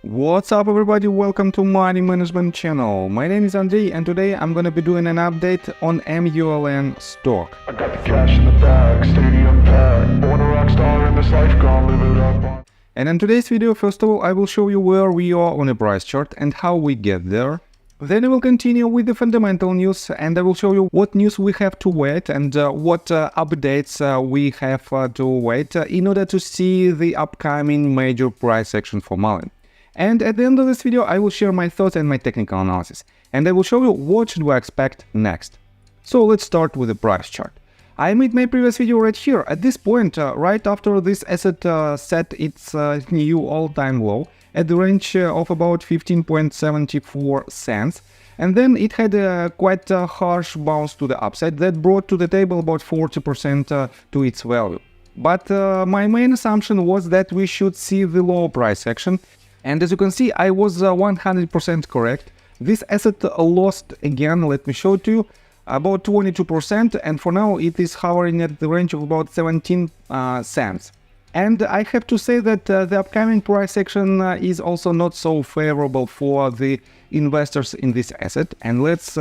What's up everybody, welcome to Money Management channel. My name is Andrei and today I'm gonna be doing an update on MULN stock. I got the cash in the bag, stadium packed, born a rock star in this life, gonna live it up. And in today's video, first of all, I will show you where we are on a price chart and how we get there. Then I will continue with the fundamental news and I will show you what news we have to wait and what updates we have to wait in order to see the upcoming major price action for MULN. And at the end of this video, I will share my thoughts and my technical analysis. And I will show you what should we expect next. So let's start with the price chart. I made my previous video right here. At this point, right after this asset set its new all-time low at the range of about 15.74 cents. And then it had a quite harsh bounce to the upside that brought to the table about 40% to its value. But my main assumption was that we should see the low price action. And as you can see, I was 100% correct. This asset lost again, let me show it to you, about 22%, and for now it is hovering at the range of about 17 cents. And I have to say that the upcoming price action is also not so favorable for the investors in this asset. And let's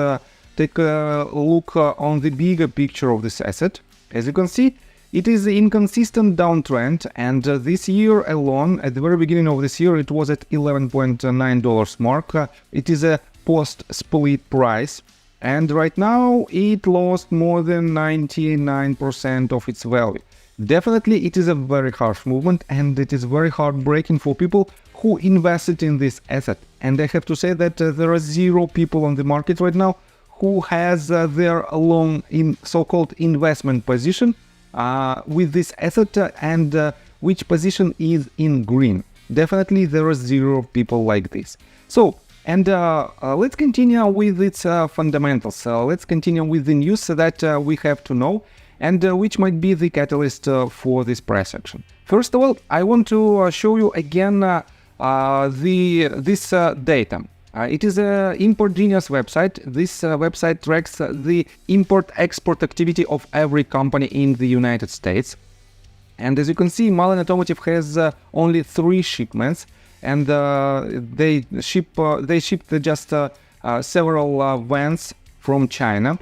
take a look on the bigger picture of this asset. As you can see, it is an inconsistent downtrend, and this year alone, at the very beginning of this year, it was at $11.9 mark. It is a post-split price, and right now it lost more than 99% of its value. Definitely it is a very harsh movement, and it is very heartbreaking for people who invested in this asset. And I have to say that there are zero people on the market right now who has their long in so-called investment position with this asset and which position is in green. Definitely there are zero people like this. So, and let's continue with its fundamentals. Let's continue with the news that we have to know and which might be the catalyst for this price action. First of all, I want to show you again this data. It is an Import Genius website. This website tracks the import-export activity of every company in the United States. And as you can see, Mullen Automotive has only 3 shipments, and they shipped just several vans from China.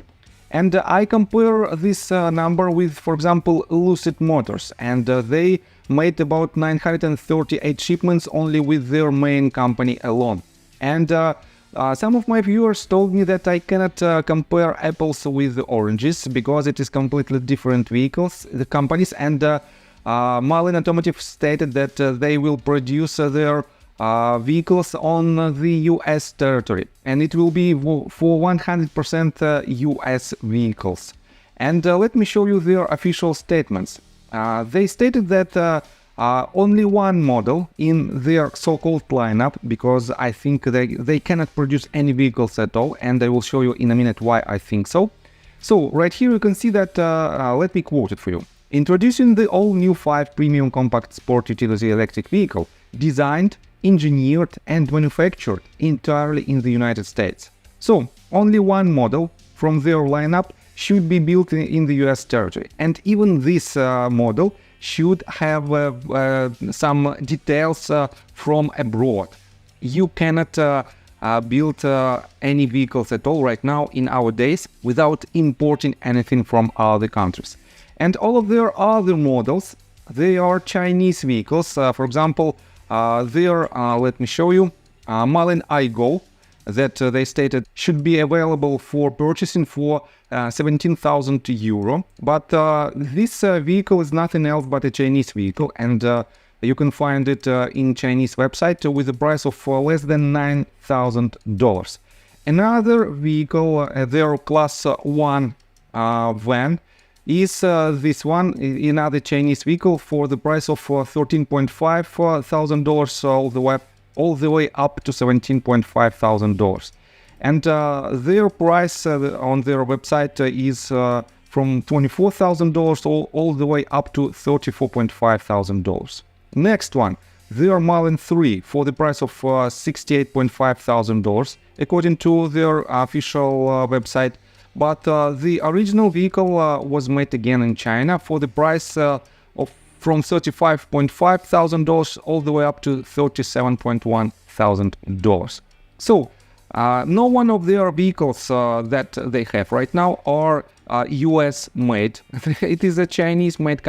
And I compare this number with, for example, Lucid Motors, and they made about 938 shipments only with their main company alone. And some of my viewers told me that I cannot compare apples with oranges because it is completely different vehicles, the companies, and Mullen Automotive stated that they will produce their vehicles on the US territory, and it will be for 100% US vehicles. And let me show you their official statements. They stated that only one model in their so-called lineup, because I think they cannot produce any vehicles at all, and I will show you in a minute why I think so. So right here you can see that, let me quote it for you. Introducing the all-new 5 premium compact sport utility electric vehicle, designed, engineered and manufactured entirely in the United States. So only one model from their lineup should be built in the US territory, and even this model should have some details from abroad. You cannot build any vehicles at all right now in our days without importing anything from other countries. And all of their other models, they are Chinese vehicles. For example, let me show you, MULN iGo, that they stated should be available for purchasing for 17,000 euro. But this vehicle is nothing else but a Chinese vehicle, and you can find it in Chinese website with a price of less than $9,000. Another vehicle, their class 1 van, is this one, another Chinese vehicle for the price of $13.5 thousand all the way up to $17.5 thousand. And their price on their website is from $24,000 all the way up to $34.5 thousand. Next one, their MULN 3 for the price of $68.5 thousand according to their official website. But the original vehicle was made again in China for the price of from $35,500 all the way up to $37,100. So no one of their vehicles that they have right now are US made. It is a Chinese made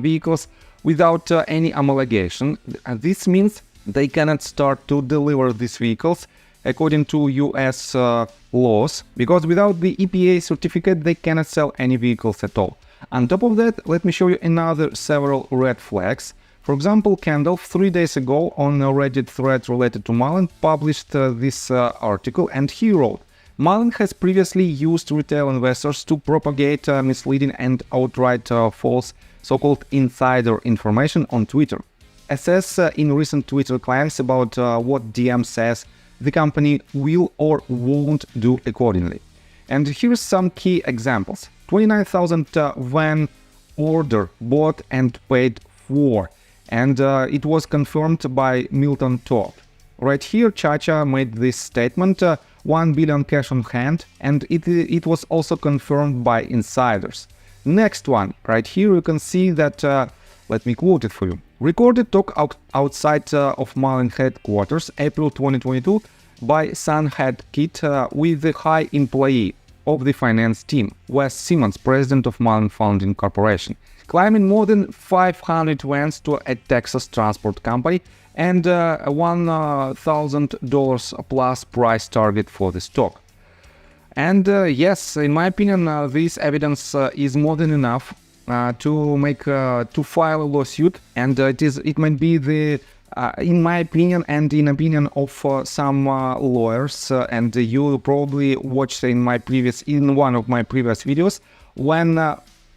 vehicles without any homologation. This means they cannot start to deliver these vehicles according to US laws, because without the EPA certificate they cannot sell any vehicles at all. On top of that, let me show you another several red flags. For example, Kendall 3 days ago on a Reddit thread related to Mullen published this article, and he wrote, Mullen has previously used retail investors to propagate misleading and outright false so-called insider information on Twitter. As in recent Twitter claims about what DM says, the company will or won't do accordingly. And here's some key examples. 29,000 van order bought and paid for, and it was confirmed by Milton Top. Right here, Chacha made this statement, 1 billion cash on hand, and it was also confirmed by insiders. Next one, right here you can see that, let me quote it for you. Recorded talk outside of Mullen headquarters, April 2022, by Sunhead Kit with the high employee of the finance team, Wes Simmons, president of Mullen Founding Corporation, climbing more than 500 vans to a Texas transport company and a $1,000 plus price target for the stock. And yes, in my opinion, this evidence is more than enough to file a lawsuit, and it might be the in my opinion and in opinion of some lawyers, and you probably watched in one of my previous videos when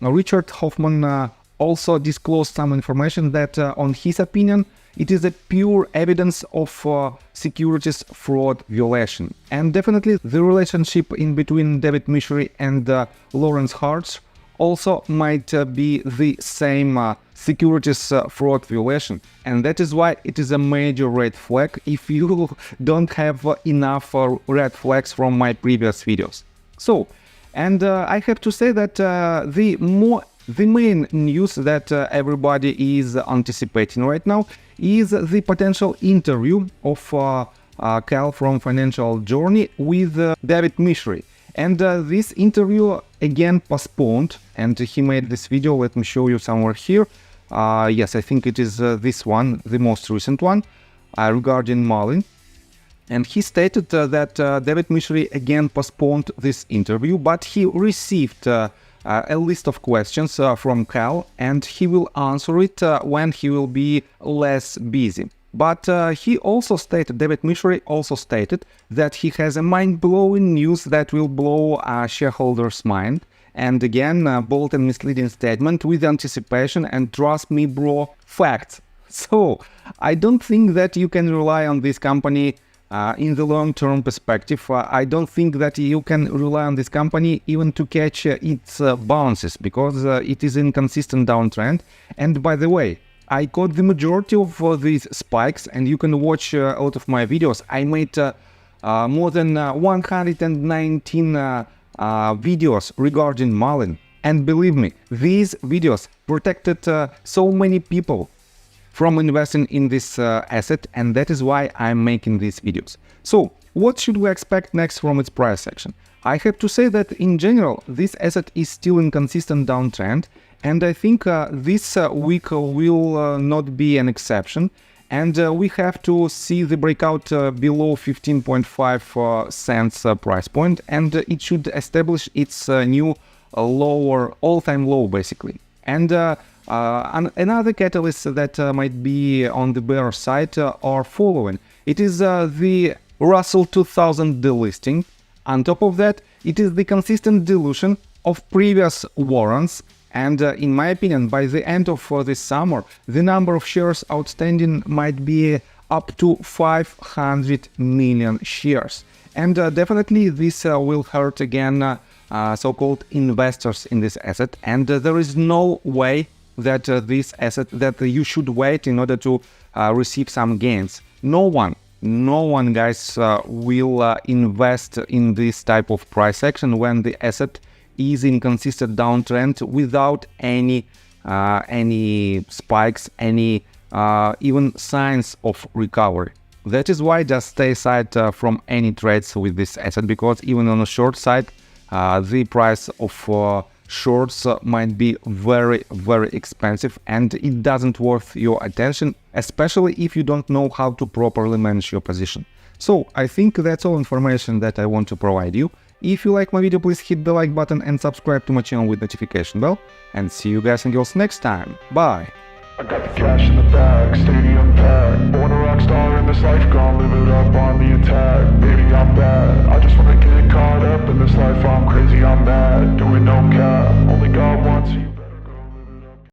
Richard Hoffman also disclosed some information that on his opinion it is a pure evidence of securities fraud violation. And definitely the relationship in between David Michery and Lawrence Hartz also might be the same securities fraud violation, and that is why it is a major red flag if you don't have enough red flags from my previous videos. So, and I have to say that the main news that everybody is anticipating right now is the potential interview of Cal from Financial Journey with David Michery. And this interview again postponed, and he made this video. Let me show you somewhere here. Yes, I think it is this one, the most recent one, regarding Mullen. And he stated that David Michery again postponed this interview, but he received a list of questions from Cal, and he will answer it when he will be less busy. But he also stated, David Michery also stated, that he has a mind-blowing news that will blow shareholders' mind. And again, bold and misleading statement with anticipation and trust me bro, facts. So I don't think that you can rely on this company in the long-term perspective. I don't think that you can rely on this company even to catch its bounces, because it is in consistent downtrend. And by the way, I caught the majority of these spikes, and you can watch a lot of my videos. I made more than 119 videos regarding Mullen. And believe me, these videos protected so many people from investing in this asset, and that is why I'm making these videos. So, what should we expect next from its price action? I have to say that in general, this asset is still in consistent downtrend, and I think this week will not be an exception, and we have to see the breakout below 15.5 cents price point, and it should establish its new lower all-time low basically. And another catalyst that might be on the bear side are following. It is the Russell 2000 delisting. On top of that, it is the consistent dilution of previous warrants. And in my opinion, by the end of this summer, the number of shares outstanding might be up to 500 million shares. And definitely this will hurt again so-called investors in this asset. And there is no way that this asset that you should wait in order to receive some gains. No one guys will invest in this type of price action when the asset is in consistent downtrend without any any spikes, any even signs of recovery. That is why just stay aside from any trades with this asset, because even on the short side, the price of shorts might be very expensive, and it doesn't worth your attention, especially if you don't know how to properly manage your position. So I think that's all information that I want to provide you. If you like my video, please hit the like button and subscribe to my channel with notification bell, and see you guys and girls next time. Bye! I got the cash in the bag, stadium packed. Born a rock star in this life, gonna live it up on the attack. Baby, I'm bad, I just wanna get caught up in this life. I'm crazy, I'm mad, doing no cap. Only God wants you.